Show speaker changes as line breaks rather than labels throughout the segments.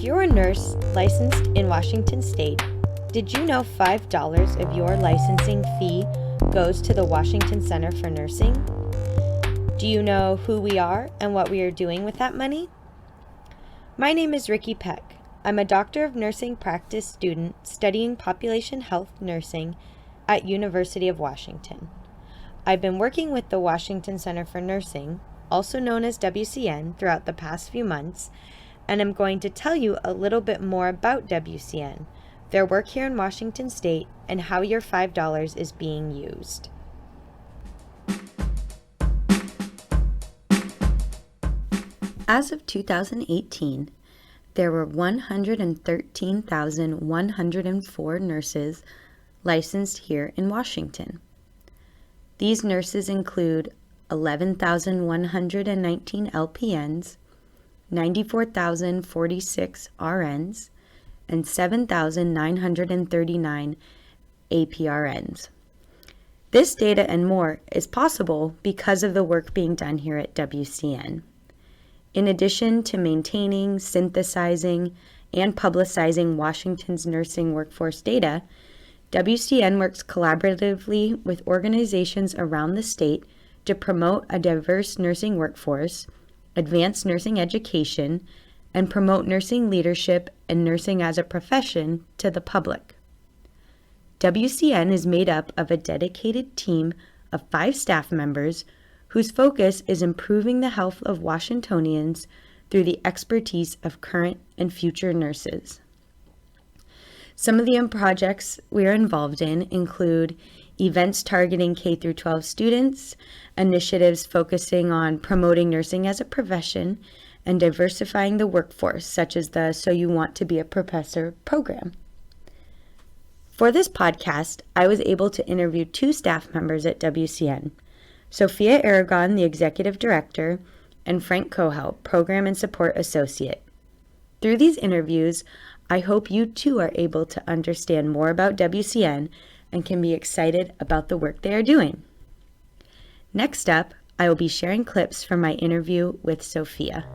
If you're a nurse licensed in Washington State, did you know $5 of your licensing fee goes to the Washington Center for Nursing? Do you know who we are and what we are doing with that money? My name is Rikki Peck. I'm a Doctor of Nursing practice student studying population health nursing at University of Washington. I've been working with the Washington Center for Nursing, also known as WCN, throughout the past few months, and I'm going to tell you a little bit more about WCN, their work here in Washington State, and how your $5 is being used. As of 2018, there were 113,104 nurses licensed here in Washington. These nurses include 11,119 LPNs, 94,046 RNs, and 7,939 APRNs. This data and more is possible because of the work being done here at WCN. In addition to maintaining, synthesizing, and publicizing Washington's nursing workforce data, WCN works collaboratively with organizations around the state to promote a diverse nursing workforce, advance nursing education, and promote nursing leadership and nursing as a profession to the public. WCN is made up of a dedicated team of 5 staff members whose focus is improving the health of Washingtonians through the expertise of current and future nurses. Some of the projects we are involved in include events targeting K-12 students, initiatives focusing on promoting nursing as a profession, and diversifying the workforce, such as the So You Want to Be a Professor program. For this podcast, I was able to interview 2 staff members at WCN, Sophia Aragon, the Executive Director, and Frank Coe, Program and Support Associate. Through these interviews, I hope you too are able to understand more about WCN and can be excited about the work they are doing. Next up, I will be sharing clips from my interview with Sophia.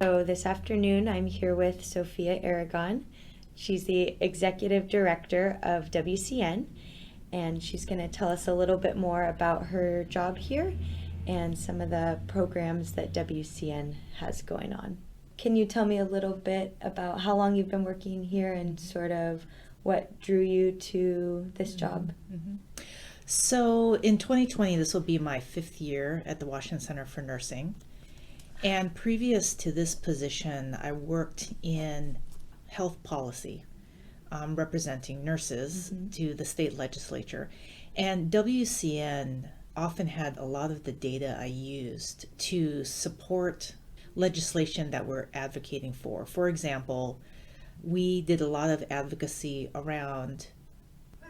So this afternoon, I'm here with Sophia Aragon. She's the Executive Director of WCN, and she's going to tell us a little bit more about her job here and some of the programs that WCN has going on. Can you tell me a little bit about how long you've been working here and sort of what drew you to this job?
Mm-hmm. So in 2020, this will be my 5th year at the Washington Center for Nursing. And previous to this position, I worked in health policy, representing nurses to the state legislature. And WCN often had a lot of the data I used to support legislation that we're advocating for. For example, we did a lot of advocacy around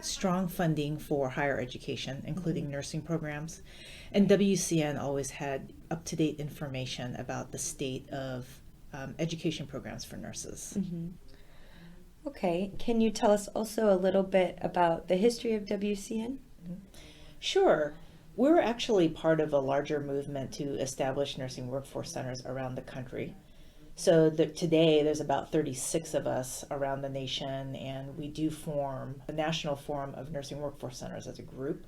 strong funding for higher education, including nursing programs. And WCN always had up-to-date information about the state of education programs for nurses.
Mm-hmm. Okay, can you tell us also a little bit about the history of WCN?
Sure. We're actually part of a larger movement to establish nursing workforce centers around the country. So today there's about 36 of us around the nation, and we do form a national forum of nursing workforce centers as a group.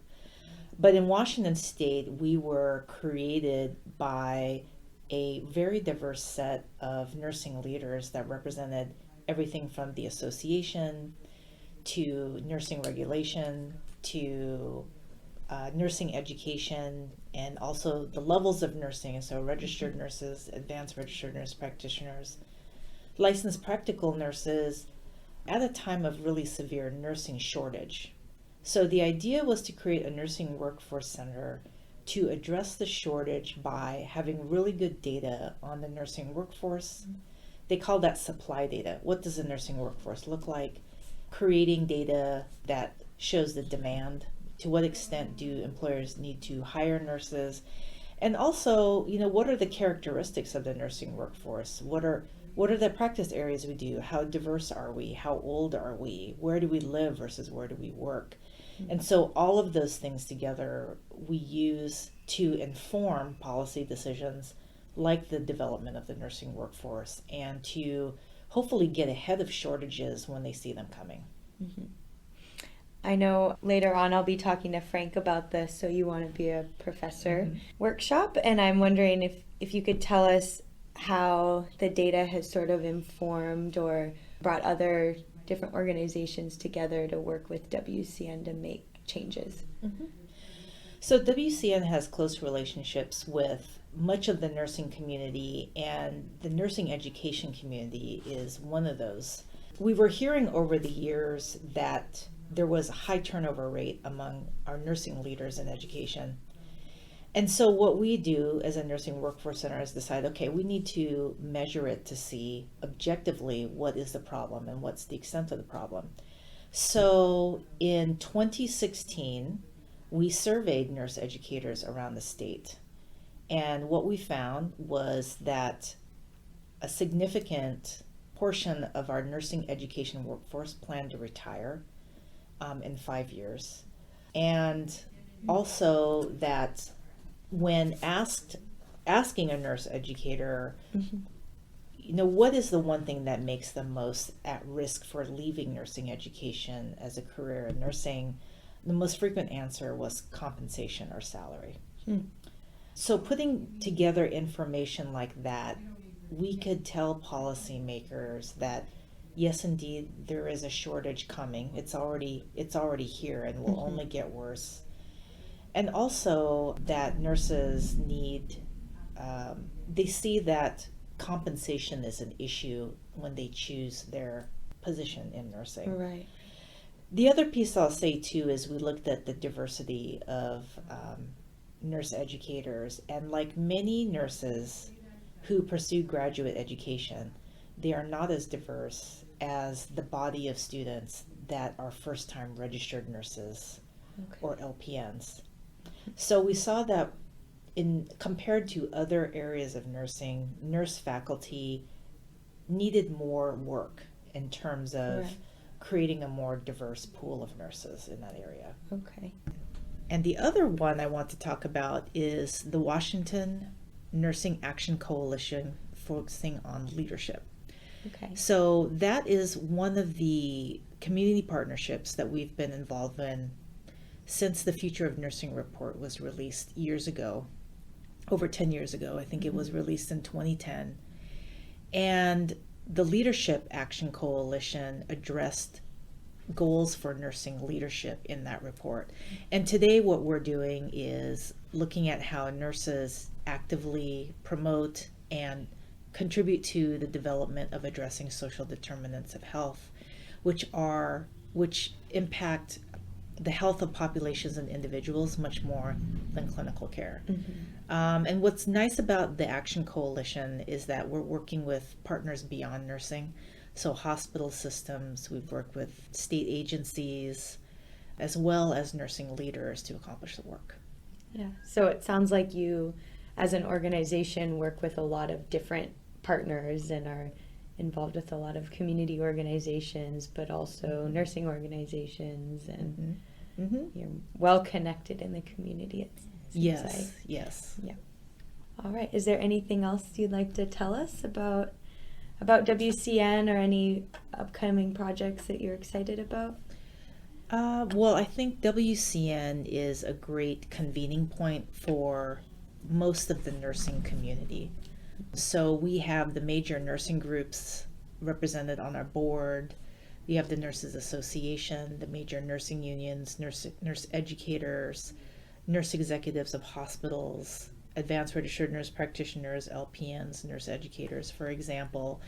But in Washington State, we were created by a very diverse set of nursing leaders that represented everything from the association to nursing regulation to nursing education, and also the levels of nursing, so registered nurses, advanced registered nurse practitioners, licensed practical nurses, at a time of really severe nursing shortage. So the idea was to create a nursing workforce center to address the shortage by having really good data on the nursing workforce. They call that supply data. What does the nursing workforce look like? Creating data that shows the demand. To what extent do employers need to hire nurses? And also, what are the characteristics of the nursing workforce? What are the practice areas we do? How diverse are we? How old are we? Where do we live versus where do we work? And so all of those things together we use to inform policy decisions like the development of the nursing workforce, and to hopefully get ahead of shortages when they see them coming.
Mm-hmm. I know later on I'll be talking to Frank about this, So You Want to Be a Professor workshop, and I'm wondering if you could tell us how the data has sort of informed or brought other different organizations together to work with WCN to make changes.
Mm-hmm. So WCN has close relationships with much of the nursing community, and the nursing education community is one of those. We were hearing over the years that there was a high turnover rate among our nursing leaders in education. And so what we do as a nursing workforce center is decide, okay, we need to measure it to see objectively what is the problem and what's the extent of the problem. So in 2016, we surveyed nurse educators around the state. And what we found was that a significant portion of our nursing education workforce planned to retire in 5 years. And also that when asking a nurse educator, what is the one thing that makes them most at risk for leaving nursing education as a career in nursing, the most frequent answer was compensation or salary. So putting together information like that, we could tell policymakers that yes, indeed, there is a shortage coming. It's already here and will only get worse. And also that nurses need, they see that compensation is an issue when they choose their position in nursing.
Right.
The other piece I'll say too is we looked at the diversity of nurse educators, and like many nurses who pursue graduate education, they are not as diverse as the body of students that are first-time registered nurses or LPNs. So we saw that compared to other areas of nursing, nurse faculty needed more work in terms of creating a more diverse pool of nurses in that area.
Okay.
And the other one I want to talk about is the Washington Nursing Action Coalition, focusing on leadership.
Okay.
So that is one of the community partnerships that we've been involved in since the Future of Nursing report was released years ago, over 10 years ago. I think it was released in 2010. And the Leadership Action Coalition addressed goals for nursing leadership in that report. And today what we're doing is looking at how nurses actively promote and contribute to the development of addressing social determinants of health, which impact the health of populations and individuals much more than clinical care. And what's nice about the Action Coalition is that we're working with partners beyond nursing. So hospital systems, we've worked with state agencies, as well as nursing leaders to accomplish the work.
Yeah. So it sounds like you, as an organization, work with a lot of different partners and are involved with a lot of community organizations, but also nursing organizations, and you're well connected in the community.
Yes.
Yeah. All right. Is there anything else you'd like to tell us about WCN or any upcoming projects that you're excited about?
Well, I think WCN is a great convening point for most of the nursing community. So we have the major nursing groups represented on our board. We have the Nurses Association, the major nursing unions, nurse educators, nurse executives of hospitals, advanced registered nurse practitioners, LPNs, nurse educators, for example.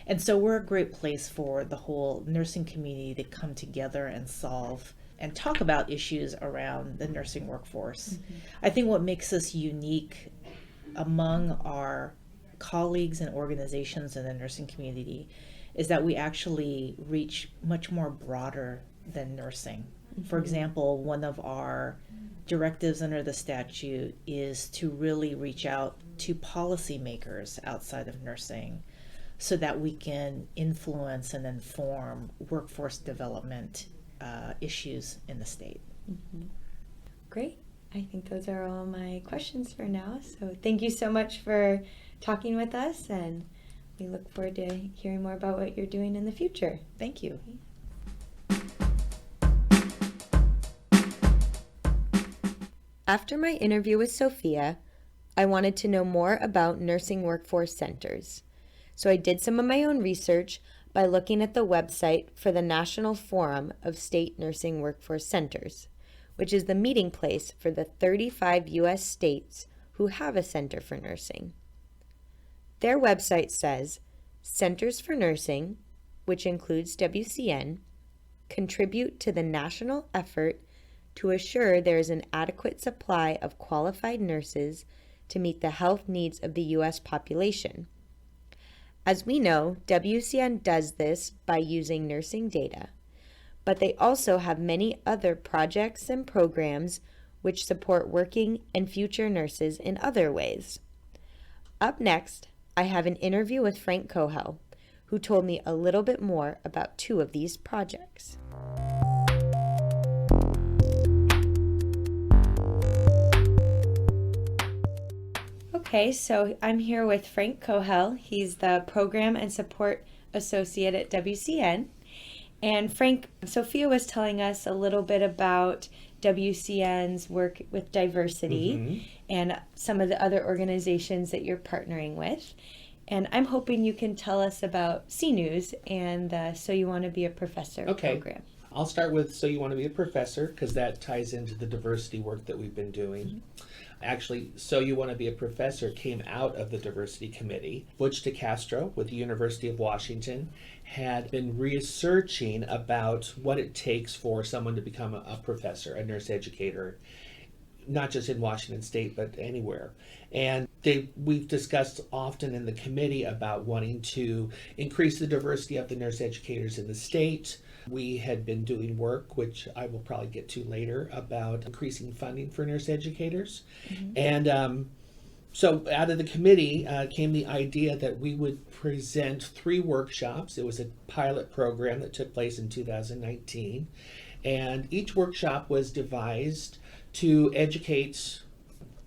And so we're a great place for the whole nursing community to come together and solve and talk about issues around the nursing workforce. I think what makes us unique among our colleagues and organizations in the nursing community is that we actually reach much more broader than nursing. For example, one of our directives under the statute is to really reach out to policymakers outside of nursing so that we can influence and inform workforce development issues in the state.
Great. I think those are all my questions for now. So thank you so much for talking with us, and we look forward to hearing more about what you're doing in the future.
Thank you.
After my interview with Sophia, I wanted to know more about nursing workforce centers. So I did some of my own research by looking at the website for the National Forum of State Nursing Workforce Centers, which is the meeting place for the 35 U.S. states who have a center for nursing. Their website says, Centers for Nursing, which includes WCN, contribute to the national effort to assure there is an adequate supply of qualified nurses to meet the health needs of the U.S. population. As we know, WCN does this by using nursing data, but they also have many other projects and programs which support working and future nurses in other ways. Up next, I have an interview with Frank Coe, who told me a little bit more about two of these projects. Okay, so I'm here with Frank Coe. He's the Program and Support Associate at WCN. And Frank, Sophia was telling us a little bit about WCN's work with diversity and some of the other organizations that you're partnering with. And I'm hoping you can tell us about CNews and the So You Want to Be a Professor program.
I'll start with So You Want to Be a Professor, because that ties into the diversity work that we've been doing. Actually, So You Want to Be a Professor came out of the Diversity Committee. Butch DeCastro with the University of Washington had been researching about what it takes for someone to become a professor, a nurse educator, not just in Washington State, but anywhere. And we've discussed often in the committee about wanting to increase the diversity of the nurse educators in the state. We had been doing work, which I will probably get to later, about increasing funding for nurse educators. And so out of the committee came the idea that we would present 3 workshops. It was a pilot program that took place in 2019. And each workshop was devised to educate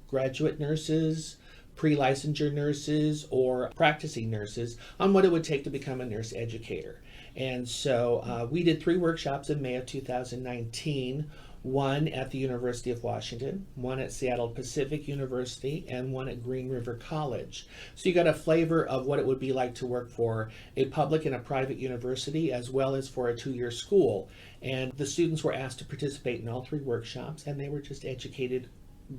graduate nurses, pre-licensure nurses, or practicing nurses on what it would take to become a nurse educator. And so we did 3 workshops in May of 2019, one at the University of Washington, one at Seattle Pacific University, and one at Green River College. So you got a flavor of what it would be like to work for a public and a private university, as well as for a 2-year school. And the students were asked to participate in all 3 workshops, and they were just educated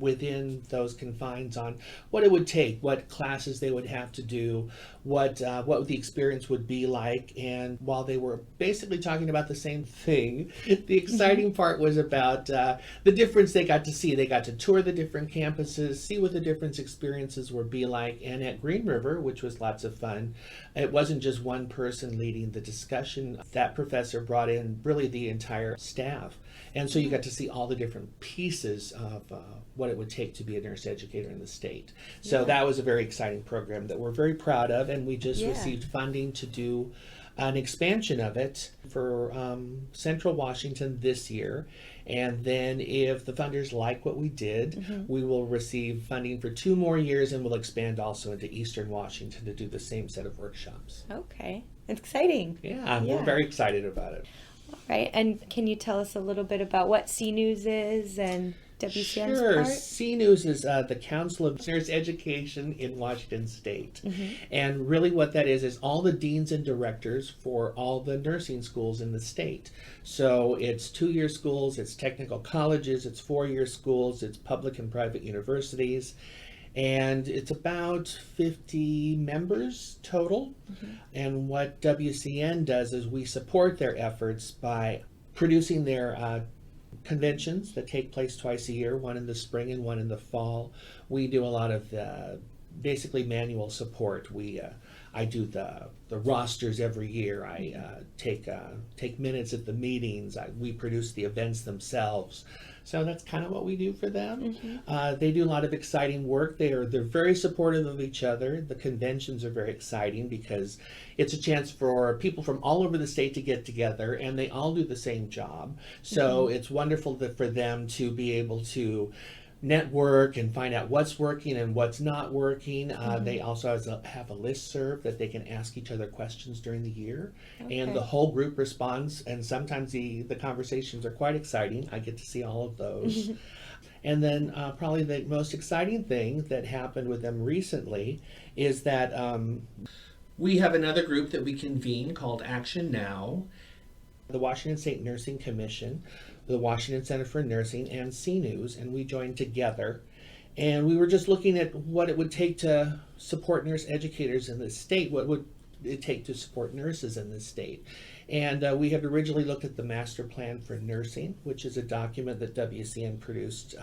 within those confines on what it would take, what classes they would have to do, what the experience would be like. And while they were basically talking about the same thing, the exciting part was about the difference they got to see. They got to tour the different campuses, see what the different experiences would be like. And at Green River, which was lots of fun, it wasn't just one person leading the discussion. That professor brought in really the entire staff. And so you got to see all the different pieces of what it would take to be a nurse educator in the state. So that was a very exciting program that we're very proud of, and we just received funding to do an expansion of it for Central Washington this year. And then if the funders like what we did, we will receive funding for 2 more years, and we'll expand also into Eastern Washington to do the same set of workshops.
Okay, exciting.
Yeah, we're very excited about it.
All right, and can you tell us a little bit about what CNews is and WCN's
Sure.
part?
CNews is the Council of Nurse Education in Washington State. And really what that is all the deans and directors for all the nursing schools in the state. So it's 2-year schools, it's technical colleges, it's 4-year schools, it's public and private universities. And it's about 50 members total. And what WCN does is we support their efforts by producing their conventions that take place twice a year, one in the spring and one in the fall. We do a lot of basically manual support. I do the rosters every year. I take minutes at the meetings. We produce the events themselves. So that's kind of what we do for them. They do a lot of exciting work. They're very supportive of each other. The conventions are very exciting because it's a chance for people from all over the state to get together, and they all do the same job. So it's wonderful for them to be able to network and find out what's working and what's not working. They also have a listserv that they can ask each other questions during the year. And the whole group responds, and sometimes the conversations are quite exciting. I get to see all of those. And then probably the most exciting thing that happened with them recently is that we have another group that we convene called Action Now. The Washington State Nursing Commission, the Washington Center for Nursing, and CNews, and we joined together. And we were just looking at what it would take to support nurse educators in this state. What would it take to support nurses in this state? And we had originally looked at the Master Plan for Nursing, which is a document that WCN produced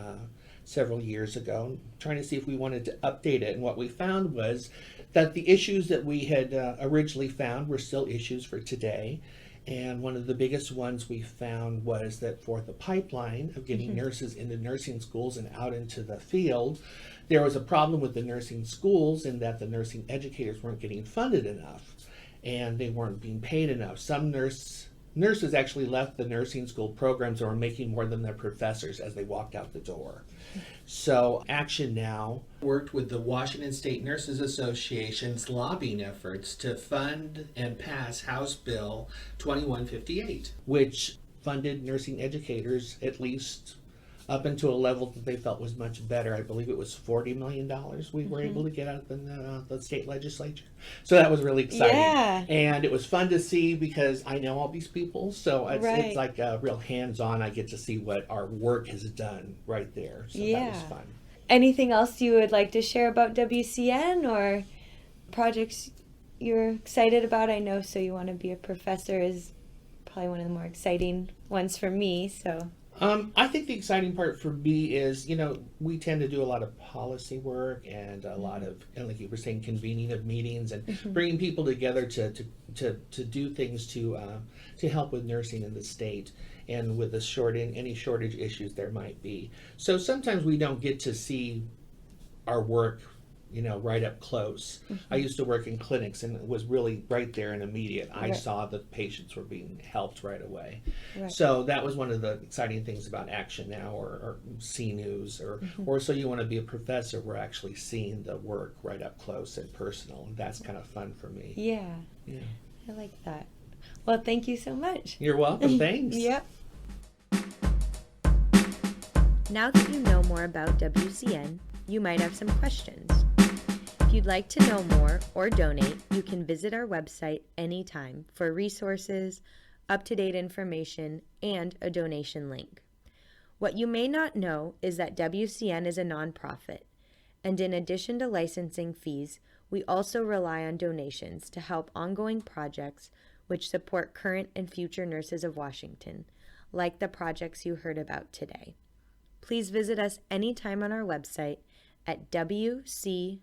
several years ago, trying to see if we wanted to update it. And what we found was that the issues that we had originally found were still issues for today. And one of the biggest ones we found was that for the pipeline of getting nurses into nursing schools and out into the field, there was a problem with the nursing schools in that the nursing educators weren't getting funded enough and they weren't being paid enough. Some nurses actually left the nursing school programs or were making more than their professors as they walked out the door. So Action Now worked with the Washington State Nurses Association's lobbying efforts to fund and pass House Bill 2158, which funded nursing educators at least up into a level that they felt was much better. I believe it was $40 million we were able to get out of the state legislature. So that was really exciting.
Yeah.
And it was fun to see because I know all these people. So it's like a real hands-on. I get to see what our work has done right there. So that was fun.
Anything else you would like to share about WCN or projects you're excited about? I know So You Want to Be a Professor is probably one of the more exciting ones for me. So
I think the exciting part for me is, we tend to do a lot of policy work and a lot of, and like you were saying, convening of meetings and bringing people together to do things to help with nursing in the state and with any shortage issues there might be. So sometimes we don't get to see our work right up close. I used to work in clinics and it was really right there and immediate. I saw the patients were being helped right away. So that was one of the exciting things about Action Now or CNews or So You Want to Be a Professor. We're actually seeing the work right up close and personal. And that's kind of fun for me.
Yeah. I like that. Well, thank you so much.
You're welcome. Thanks.
Yep. Now that you know more about WCN, you might have some questions. If you'd like to know more or donate, you can visit our website anytime for resources, up-to-date information, and a donation link. What you may not know is that WCN is a nonprofit, and in addition to licensing fees, we also rely on donations to help ongoing projects which support current and future nurses of Washington, like the projects you heard about today. Please visit us anytime on our website at wcnursing.org.